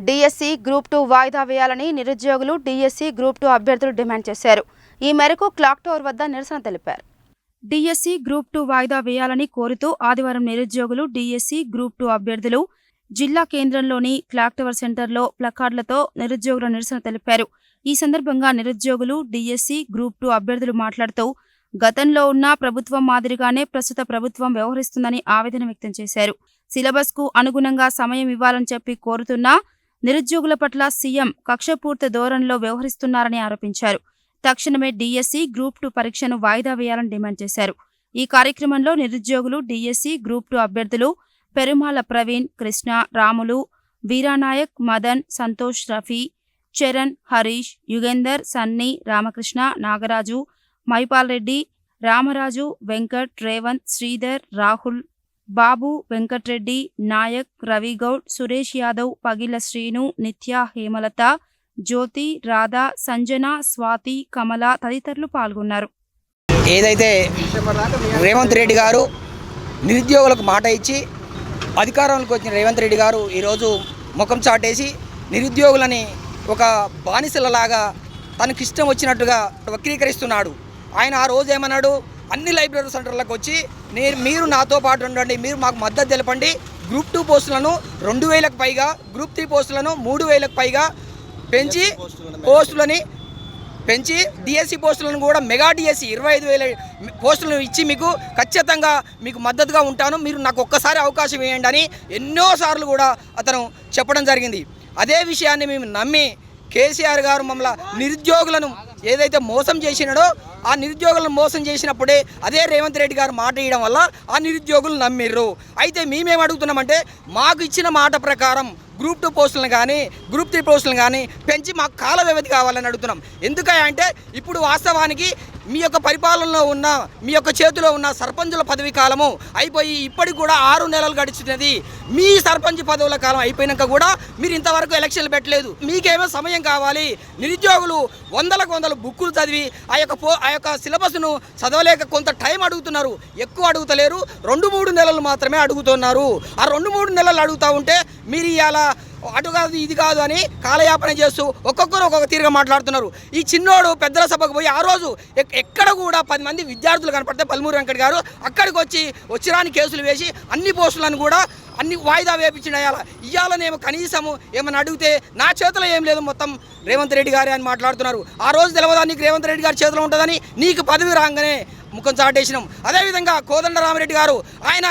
DSC group 2 వాయిదా వేయాలని నిరుద్యోగులు డిఎస్సి గ్రూప్ 2 అభ్యర్థులు డిమాండ్ చేశారు. ఈ మేరకు క్లాక్ టవర్ వద్ద నిరసన తెలిపారు. డిఎస్సి గ్రూప్ 2 వాయిదా వేయాలని కోరుతూ ఆదివారం నిరుద్యోగులు డిఎస్సి గ్రూప్ 2 అభ్యర్థులు జిల్లా కేంద్రంలోని క్లాక్ టవర్ సెంటర్లో ప్లకార్డులతో నిరుద్యోగుల నిరసన తెలిపారు. ఈ సందర్భంగా నిరుద్యోగులు డిఎస్సి గ్రూప్ 2 అభ్యర్థులు మాట్లాడుతూ గతంలో ఉన్న ప్రభుత్వం మాదిరిగానే ప్రస్తుత ప్రభుత్వం వ్యవహరిస్తుందని ఆవేదన వ్యక్తం చేశారు. సిలబస్కు అనుగుణంగా సమయం ఇవ్వాలని చెప్పి కోరుతున్నా నిరుద్యోగుల పట్ల సీఎం కక్షపూర్త ధోరణిలో వ్యవహరిస్తున్నారని ఆరోపించారు. తక్షణమే డిఎస్సి గ్రూప్ 2 పరీక్షను వాయిదా వేయాలని డిమాండ్ చేశారు. ఈ కార్యక్రమంలో నిరుద్యోగులు డిఎస్సి గ్రూప్ 2 అభ్యర్థులు పెరుమాల ప్రవీణ్, కృష్ణ, రాములు, వీరానాయక్, మదన్, సంతోష్, రఫీ, చరణ్, హరీష్, యుగేందర్, సన్నీ, రామకృష్ణ, నాగరాజు, మైపాల్ రెడ్డి, రామరాజు, వెంకట్, రేవంత్, శ్రీధర్, రాహుల్, బాబు, వెంకట్రెడ్డి, నాయక్, రవిగౌడ్, సురేష్ యాదవ్, పగిల శ్రీను, నిత్య, హేమలత, జ్యోతి, రాధా, సంజన, స్వాతి, కమల తదితరులు పాల్గొన్నారు. ఏదైతే రేవంత్ రెడ్డి గారు నిరుద్యోగులకు మాట ఇచ్చి అధికారంలోకి వచ్చిన రేవంత్ రెడ్డి గారు ఈరోజు ముఖం చాటేసి నిరుద్యోగులని ఒక బానిసలలాగా తనకిష్టం వచ్చినట్టుగా వక్రీకరిస్తున్నాడు. ఆయన ఆ రోజు ఏమన్నాడు, అన్ని లైబ్రరీ సెంటర్లకు వచ్చి మీరు నాతో పాటు ఉండండి, మీరు మాకు మద్దతు తెలపండి, గ్రూప్ 2 పోస్టులను 2000కు పైగా, గ్రూప్ 3 పోస్టులను 3000కు పైగా పెంచి డిఎస్సి పోస్టులను కూడా మెగా డిఎస్సి 25,000 పోస్టులను ఇచ్చి మీకు ఖచ్చితంగా మీకు మద్దతుగా ఉంటాను, మీరు నాకు ఒక్కసారి అవకాశం ఇవ్వండి అని ఎన్నోసార్లు కూడా అతను చెప్పడం జరిగింది. అదే విషయాన్ని మేము నమ్మి కేసీఆర్ గారు మమ్మల్ని నిరుద్యోగులను ఏదైతే మోసం చేసినాడో ఆ నిరుద్యోగులను మోసం చేసినప్పుడే అదే రేవంత్ రెడ్డి గారు మాట ఇవ్వడం వల్ల ఆ నిరుద్యోగులు నమ్మిర్రు. అయితే మేమేం అడుగుతున్నామంటే మాకు ఇచ్చిన మాట ప్రకారం గ్రూప్ 2 పోస్టులను కానీ గ్రూప్ 3 పోస్టులను కానీ పెంచి మాకు కాల వ్యవధి కావాలని అడుగుతున్నాం. ఎందుకంటే ఇప్పుడు వాస్తవానికి మీ యొక్క పరిపాలనలో ఉన్న మీ యొక్క చేతిలో ఉన్న సర్పంచుల పదవి కాలము అయిపోయి ఇప్పటికి కూడా 6 నెలలు గడిచినది. మీ సర్పంచ్ పదవుల కాలం అయిపోయినాక కూడా మీరు ఇంతవరకు ఎలక్షన్లు పెట్టలేదు. మీకేమో సమయం కావాలి. నిరుద్యోగులు వందల బుక్కులు చదివి ఆ యొక్క సిలబస్ను చదవలేక కొంత టైం అడుగుతున్నారు, ఎక్కువ అడుగుతలేరు. 2-3 నెలలు మాత్రమే అడుగుతున్నారు. ఆ 2-3 నెలలు అడుగుతూ ఉంటే మీరు ఇవాళ అటు కాదు ఇది కాదు అని కాలయాపన చేస్తూ ఒక్కొక్కరు ఒక్కొక్క తీరుగా మాట్లాడుతున్నారు. ఈ చిన్నోడు పెద్దల సభకు పోయి ఆ రోజు ఎక్కడ కూడా 10 మంది విద్యార్థులు కనపడితే పల్మూరు వెంకట్ గారు అక్కడికి వచ్చిరాని కేసులు వేసి అన్ని పోస్టులను కూడా అన్ని వాయిదా వేపించిన ఇవాళనేమో కనీసము ఏమన్నా అడిగితే నా చేతిలో ఏం లేదు, మొత్తం రేవంత్ రెడ్డి గారే అని మాట్లాడుతున్నారు. ఆ రోజు తెలవదా నీకు రేవంత్ రెడ్డి గారి చేతిలో ఉంటుందని? నీకు పదవి రాగానే ముఖం చాటేసినాం. అదేవిధంగా కోదండరామిరెడ్డి గారు ఆయన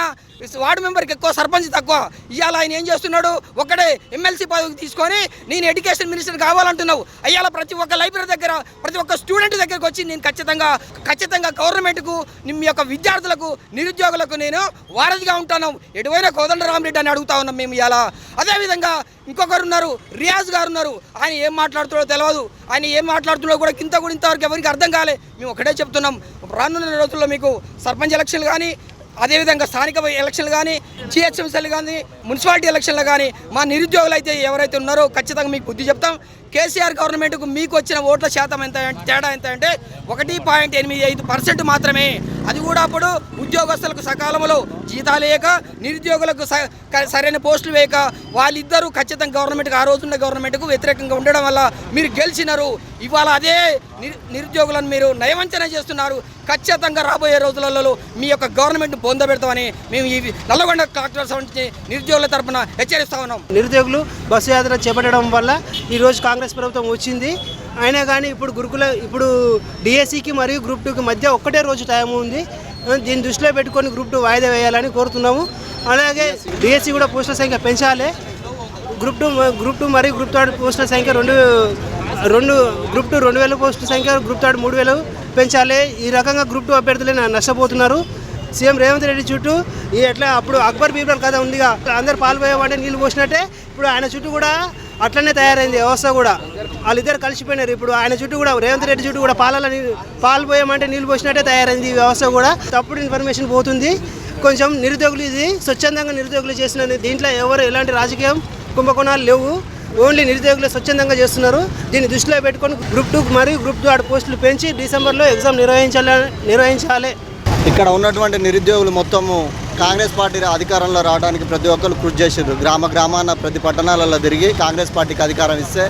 వార్డు మెంబర్కి ఎక్కువ, సర్పంచ్ తక్కువ. ఇవాళ ఆయన ఏం చేస్తున్నాడు, ఒక్కడే ఎమ్మెల్సీ పదవికి తీసుకొని నేను ఎడ్యుకేషన్ మినిస్టర్ కావాలంటున్నావు. అయ్యాల ప్రతి ఒక్క లైబ్రరీ దగ్గర ప్రతి ఒక్క స్టూడెంట్ దగ్గరకు వచ్చి నేను ఖచ్చితంగా గవర్నమెంట్కు మీ యొక్క విద్యార్థులకు నిరుద్యోగులకు నేను వారధిగా ఉంటాను, ఎటువైనా కోదండరామిరెడ్డి అని అడుగుతా ఉన్నాం మేము ఇవాళ. అదేవిధంగా ఇంకొకరు ఉన్నారు, రియాజ్ గారు ఉన్నారు. ఆయన ఏం మాట్లాడుతున్నాడో తెలియదు. ఆయన ఏం మాట్లాడుతున్నాడో కూడా ఇంతవరకు ఎవరికి అర్థం కాలే. మేము ఒకటే చెప్తున్నాం, రానున్న రోజుల్లో మీకు సర్పంచ్ ఎలక్షన్లు కానీ అదేవిధంగా స్థానిక ఎలక్షన్లు కానీ జిహెచ్ఎంసీలు కానీ మున్సిపాలిటీ ఎలక్షన్లు కానీ మా నిరుద్యోగులు అయితే ఎవరైతే ఉన్నారో ఖచ్చితంగా మీకు బుద్ధి చెప్తాం. కేసీఆర్ గవర్నమెంట్కు మీకు వచ్చిన ఓట్ల శాతం తేడా ఎంత అంటే 1.85% మాత్రమే. అది కూడా అప్పుడు ఉద్యోగస్తులకు సకాలంలో జీతాలు వేయక, నిరుద్యోగులకు సరైన పోస్టులు వేయక వాళ్ళిద్దరూ ఖచ్చితంగా గవర్నమెంట్కి ఆ రోజున్న గవర్నమెంట్కు వ్యతిరేకంగా ఉండడం వల్ల మీరు గెలిచినారు. ఇవాళ అదే నిరుద్యోగులను మీరు నయవంచన చేస్తున్నారు. ఖచ్చితంగా రాబోయే రోజులలో మీ యొక్క గవర్నమెంట్ను పొందబెడతామని మేము ఈ నల్లగొండ కలెక్టర్ నుంచి నిరుద్యోగుల తరఫున హెచ్చరిస్తా ఉన్నాం. నిరుద్యోగులు బస్సు యాత్ర చేపట్టడం వల్ల ఈరోజు కాంగ్రెస్ ప్రభుత్వం వచ్చింది. అయినా కానీ ఇప్పుడు డిఎస్సికి మరియు గ్రూప్ 2కి మధ్య ఒక్కటే రోజు టైం ఉంది. దీన్ని దృష్టిలో పెట్టుకొని గ్రూప్ 2 వాయిదా వేయాలని కోరుతున్నాము. అలాగే డిఎస్సి కూడా పోస్టుల సంఖ్య పెంచాలి. గ్రూప్ 2 మరియు గ్రూప్ 3 పోస్టుల సంఖ్య రెండు గ్రూప్ 2 2000 పోస్టుల సంఖ్య, గ్రూప్ 3 3000 పెంచాలి. ఈ రకంగా గ్రూప్ 2 అభ్యర్థులే నష్టపోతున్నారు. సీఎం రేవంత్ రెడ్డి చుట్టూ ఎట్లా అప్పుడు అక్బర్ బీర్బల్ కథ ఉందిగా, అందరు పాల్పోయేవాడే నీళ్ళు పోసినట్టే ఇప్పుడు ఆయన చుట్టూ కూడా అట్లనే తయారైంది వ్యవస్థ కూడా. వాళ్ళిద్దరు కలిసిపోయినారు. ఇప్పుడు ఆయన చుట్టూ కూడా రేవంత్ రెడ్డి చుట్టూ కూడా పాలు పోయామంటే నీళ్ళు పోసినట్టే తయారైంది ఈ వ్యవస్థ కూడా. తప్పుడు ఇన్ఫర్మేషన్ పోతుంది. కొంచెం నిరుద్యోగులు ఇది స్వచ్ఛందంగా నిరుద్యోగులు చేసిన దీంట్లో ఎవరు ఎలాంటి రాజకీయం కుంభకోణాలు లేవు. ఓన్లీ నిరుద్యోగులు స్వచ్ఛందంగా దీన్ని దృష్టిలో పెట్టుకొని గ్రూప్ 2 మరియు గ్రూప్ 2 పోస్టులు పెంచి డిసెంబర్లో ఎగ్జామ్ నిర్వహించాలి. ఇక్కడ ఉన్నటువంటి నిరుద్యోగులు మొత్తము కాంగ్రెస్ పార్టీ అధికారంలో రావడానికి ప్రతి ఒక్కరు కృషి చేసారు. గ్రామాన ప్రతి పట్టణాలలో తిరిగి కాంగ్రెస్ పార్టీకి అధికారం ఇస్తే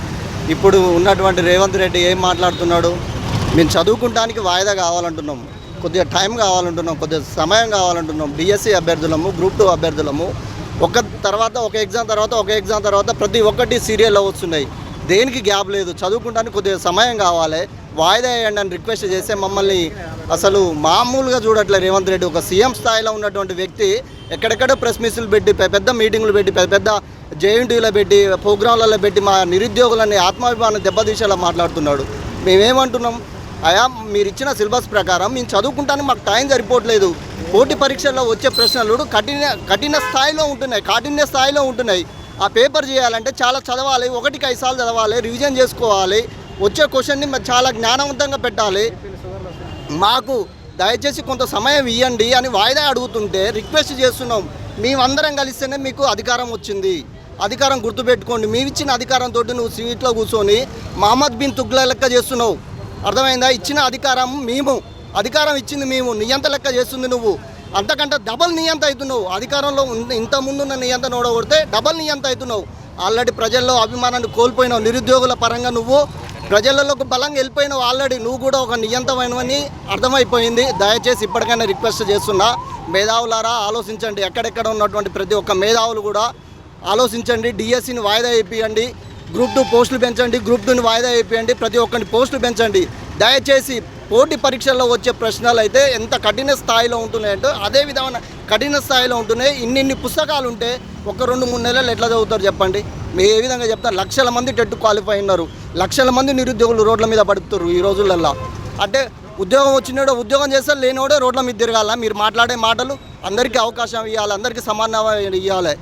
ఇప్పుడు ఉన్నటువంటి రేవంత్ రెడ్డి ఏం మాట్లాడుతున్నాడు? మేము చదువుకుంటానికి వాయిదా కావాలంటున్నాము, కొద్దిగా టైం కావాలంటున్నాం, కొద్దిగా సమయం కావాలంటున్నాం. డిఎస్సి అభ్యర్థులము, గ్రూప్ 2 అభ్యర్థులము ఒక ఎగ్జామ్ తర్వాత ప్రతి ఒక్కటి సీరియల్లో వస్తున్నాయి. దేనికి గ్యాప్ లేదు. చదువుకుంటానికి కొద్దిగా సమయం కావాలి, వాయిదా వేయండి అని రిక్వెస్ట్ చేస్తే మమ్మల్ని అసలు మామూలుగా చూడట్లేదు రేవంత్ రెడ్డి. ఒక సీఎం స్థాయిలో ఉన్నటువంటి వ్యక్తి ఎక్కడెక్కడో ప్రెస్ మీట్లు పెట్టి పెద్ద మీటింగులు పెట్టి పెద్ద జేఎన్టీలో పెట్టి ప్రోగ్రాంలలో పెట్టి మా నిరుద్యోగులని ఆత్మాభిమానం దెబ్బతీసేలా మాట్లాడుతున్నాడు. మేమేమంటున్నాం? అయా మీరు ఇచ్చిన సిలబస్ ప్రకారం మేము చదువుకుంటానికి మాకు టైం సరిపోవట్లేదు. పోటీ పరీక్షల్లో వచ్చే ప్రశ్నలు కఠిన స్థాయిలో ఉంటున్నాయి. ఆ పేపర్ చేయాలంటే చాలా చదవాలి, 1-5 సార్లు చదవాలి, రివిజన్ చేసుకోవాలి, వచ్చే క్వశ్చన్ని చాలా జ్ఞానవంతంగా పెట్టాలి. మాకు దయచేసి కొంత సమయం ఇవ్వండి అని వాయిదా అడుగుతుంటే రిక్వెస్ట్ చేస్తున్నాం. మేమందరం కలిస్తేనే మీకు అధికారం వచ్చింది. అధికారం గుర్తుపెట్టుకోండి. మేమిచ్చిన అధికారంతో నువ్వు సీట్లో కూర్చొని మహమ్మద్ బిన్ తుగ్లా లెక్క చేస్తున్నావు. అర్థమైందా? ఇచ్చిన అధికారం ఇచ్చింది మేము, నియంత లెక్క చేస్తుంది నువ్వు. అంతకంటే డబల్ నియంత అవుతున్నావు. అధికారంలో ఇంతకుముందున్న నియంత నోడగొడితే డబల్ నియంత అవుతున్నావు. ఆల్రెడీ ప్రజల్లో అభిమానాన్ని కోల్పోయినావు. నిరుద్యోగుల పరంగా నువ్వు ప్రజలలోకి బలంగా వెళ్ళిపోయినావు. ఆల్రెడీ నువ్వు కూడా ఒక నియంతమైనవని అర్థమైపోయింది. దయచేసి ఇప్పటికైనా రిక్వెస్ట్ చేస్తున్నా, మేధావులారా ఆలోచించండి. ఎక్కడెక్కడ ఉన్నటువంటి ప్రతి ఒక్క మేధావులు కూడా ఆలోచించండి. డిఎస్సిని వాయిదా వేయించండి, గ్రూప్ 2 పోస్టులు పెంచండి, గ్రూప్ 2ని వాయిదా వేయించండి, ప్రతి ఒక్కరిని పోస్టులు పెంచండి. దయచేసి పోటీ పరీక్షల్లో వచ్చే ప్రశ్నలు అయితే ఎంత కఠిన స్థాయిలో ఉంటున్నాయంటే అదే విధమైన కఠిన స్థాయిలో ఉంటున్నాయి. ఇన్ని పుస్తకాలు ఉంటే 1-2-3 నెలలు ఎట్లా చదువుతారు చెప్పండి? మేము ఏ విధంగా చెప్తారు? లక్షల మంది టెట్ క్వాలిఫై ఉన్నారు, లక్షల మంది నిరుద్యోగులు రోడ్ల మీద పడుతున్నారు ఈ రోజులల్లో. అంటే ఉద్యోగం వచ్చినాడో ఉద్యోగం చేస్తారు, లేనివాడే రోడ్ల మీద తిరగాల. మీరు మాట్లాడే మాటలు అందరికీ అవకాశం ఇవ్వాలి, అందరికీ సమానం ఇవ్వాలి.